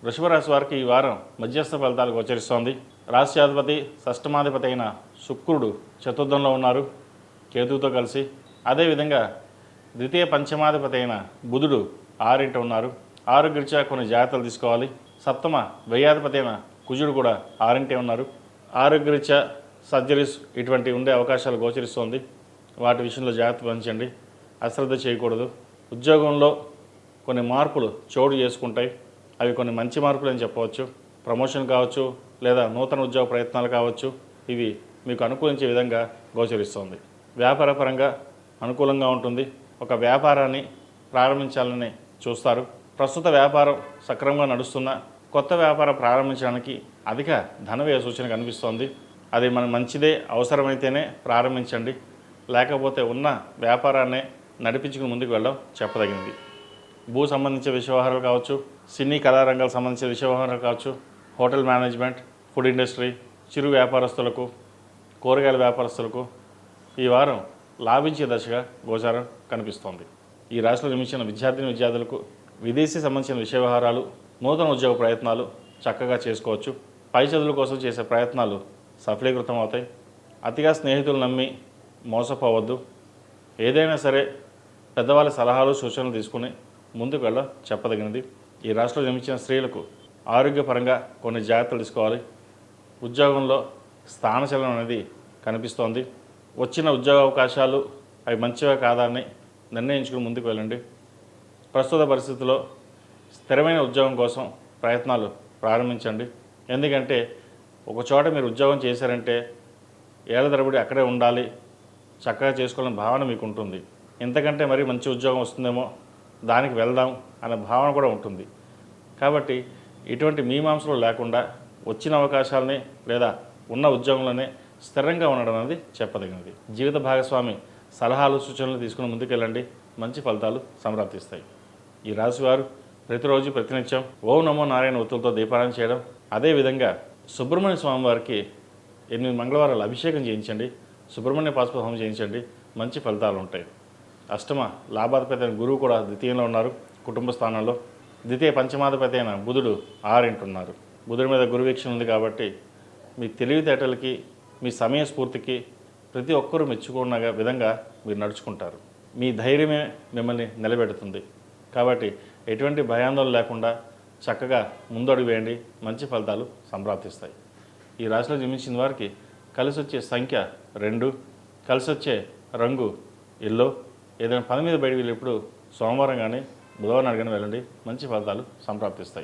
వృషభ రాశి వారికి ఈ వారం మధ్యస్థ ఫలితాలు గోచరిస్తోంది. రాశ్యాధిపతి షష్టమాధిపతి అయిన శుక్రుడు చతుర్థంలో ఉన్నారు కేతువుతో కలిసి. అదేవిధంగా ద్వితీయ పంచమాధిపతి అయిన బుధుడు ఆరింట ఉన్నారు. ఆరోగ్యరీత్యా కొన్ని జాగ్రత్తలు తీసుకోవాలి. సప్తమ వ్యయాధిపతి అయిన కుజుడు కూడా ఆరింటే ఉన్నారు. ఆరోగ్యరీత్యా సర్జరీస్ ఇటువంటి ఉండే అవకాశాలు గోచరిస్తోంది. వాటి విషయంలో జాగ్రత్త వహించండి, అశ్రద్ధ చేయకూడదు. ఉద్యోగంలో కొన్ని మార్పులు చోటు చేసుకుంటాయి. అవి కొన్ని మంచి మార్పులు అని చెప్పవచ్చు. ప్రమోషన్ కావచ్చు, లేదా నూతన ఉద్యోగ ప్రయత్నాలు కావచ్చు. ఇవి మీకు అనుకూలించే విధంగా గోచరిస్తోంది. వ్యాపారపరంగా అనుకూలంగా ఉంటుంది. ఒక వ్యాపారాన్ని ప్రారంభించాలని చూస్తారు. ప్రస్తుత వ్యాపారం సక్రమంగా నడుస్తున్న కొత్త వ్యాపారం ప్రారంభించడానికి అధిక ధన వ్యయ సూచన కనిపిస్తోంది. అది మన మంచిదే, అవసరమైతేనే ప్రారంభించండి. లేకపోతే ఉన్న వ్యాపారాన్నే నడిపించుకుని ముందుకు వెళ్ళడం చెప్పదగినది. భూ సంబంధించిన వ్యవహారాలు కావచ్చు, సినీ కళారంగాలకు సంబంధించిన వ్యవహారాలు కావచ్చు, హోటల్ మేనేజ్మెంట్, ఫుడ్ ఇండస్ట్రీ, చిరు వ్యాపారస్తులకు, కూరగాయల వ్యాపారస్తులకు ఈ వారం లాభించే దశగా గోచారం కనిపిస్తోంది. ఈ రాశిలో జన్మించిన విద్యార్థులకు విదేశీ సంబంధించిన వ్యవహారాలు, నూతన ఉద్యోగ ప్రయత్నాలు చక్కగా చేసుకోవచ్చు. పై చదువుల కోసం చేసే ప్రయత్నాలు సఫలీకృతం అవుతాయి. అతిగా స్నేహితులు నమ్మి మోసపోవద్దు. ఏదైనా సరే పెద్దవాళ్ళ సలహాలు సూచనలు తీసుకుని ముందుకు వెళ్ళ చెప్పదగినది. ఈ రాశిలో జన్మించిన స్త్రీలకు ఆరోగ్యపరంగా కొన్ని జాగ్రత్తలు తీసుకోవాలి. ఉద్యోగంలో స్థానచలనం అనేది కనిపిస్తోంది. వచ్చిన ఉద్యోగ అవకాశాలు అవి మంచివే కాదా అని నిర్ణయించుకుని ముందుకు వెళ్ళండి. ప్రస్తుత పరిస్థితుల్లో స్థిరమైన ఉద్యోగం కోసం ప్రయత్నాలు ప్రారంభించండి. ఎందుకంటే ఒక చోట మీరు ఉద్యోగం చేశారంటే ఏళ్ల తరబడి అక్కడే ఉండాలి, చక్కగా చేసుకోవాలని భావన మీకు ఉంటుంది. ఇంతకంటే మరీ మంచి ఉద్యోగం వస్తుందేమో, దానికి వెళ్దాం అనే భావన కూడా ఉంటుంది. కాబట్టి ఇటువంటి మీమాంసలు లేకుండా వచ్చిన అవకాశాలని లేదా ఉన్న ఉద్యోగంలోనే స్థిరంగా ఉండడం అనేది చెప్పదగినది. జీవిత భాగస్వామి సలహాలు సూచనలు తీసుకుని ముందుకెళ్ళండి, మంచి ఫలితాలు సంప్రాప్తిస్తాయి. ఈ రాశివారు ప్రతిరోజు ప్రతినిత్యం ఓం నమో నారాయణ ఒత్తులతో దీపారాయణ చేయడం, అదేవిధంగా సుబ్రహ్మణ్య స్వామి వారికి 8 మంగళవారాలు అభిషేకం చేయించండి, సుబ్రహ్మణ్య పాశుపత హోమం చేయించండి, మంచి ఫలితాలు ఉంటాయి. అష్టమ లాభాధిపతి అయిన గురువు కూడా ద్వితీయంలో ఉన్నారు కుటుంబ స్థానంలో. ద్వితీయ పంచమాధిపతి అయిన బుధుడు ఆరింటున్నారు. బుధుడి మీద గురు వీక్షణ ఉంది కాబట్టి మీ తెలివితేటలకి, మీ సమయస్ఫూర్తికి ప్రతి ఒక్కరూ మెచ్చుకున్న విధంగా మీరు నడుచుకుంటారు. మీ ధైర్యమే మిమ్మల్ని నిలబెడుతుంది. కాబట్టి ఎటువంటి భయాందోళన లేకుండా చక్కగా ముందడుగు వేయండి, మంచి ఫలితాలు సంప్రాప్తిస్తాయి. ఈ రాశిలో జన్మించిన వారికి కలిసి వచ్చే సంఖ్య 2, కలిసి వచ్చే రంగు ఎల్లో. ఏదైనా పని మీద బయటికి వెళ్ళేప్పుడు సోమవారం కానీ బుధవారం కానీ వెళ్ళండి, మంచి ఫలితాలు సంప్రాప్తిస్తాయి.